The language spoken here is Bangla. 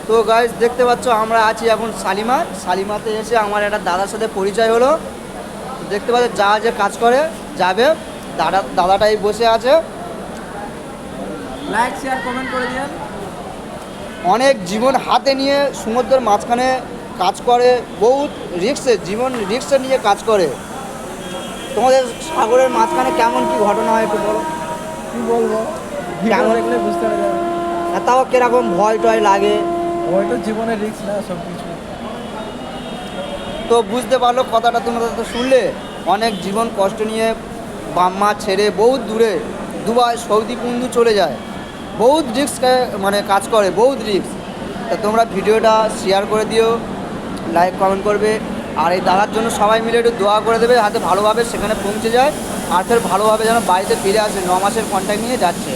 তো গাইস দেখতে পাচ্ছ আমরা আছি এখন শালিমাতে এসে আমার একটা দাদার সাথে পরিচয় হলো। দেখতে পাচ্ছ জাহাজে কাজ করে যাবে, দাদাটাই বসে আছে। লাইক শেয়ার কমেন্ট করে দিন। অনেক জীবন হাতে নিয়ে সমুদ্রের মাঝখানে কাজ করে, বহুত জীবন রিক্সে নিয়ে কাজ করে। তোমাদের সাগরের মাঝখানে কেমন কি ঘটনা হয় একটু বলো। কি বলবো, কেমন? দেখলে বুঝতে পারা যাবে। তাও কিরকম ভয় টয় লাগে? ভয় তো জীবনের রিস্ক না সব কিছু। তো বুঝতে পারলো কথাটা, তোমরা তো শুনলে। অনেক জীবন কষ্ট নিয়ে বাম্মা ছেড়ে বহুত দূরে দুবাই সৌদি কুন্দু চলে যায়, বহুত রিস্ক মানে কাজ করে, বহুত রিস্ক। তা তোমরা ভিডিওটা শেয়ার করে দিও, লাইক কমেন্ট করবে, আর এই দাদার জন্য সবাই মিলে একটু দোয়া করে দেবে যাতে ভালোভাবে সেখানে পৌঁছে যায়, আর ফের ভালোভাবে যেন বাড়িতে ফিরে আসে। 9 মাসের কন্ট্যাক্ট নিয়ে যাচ্ছে।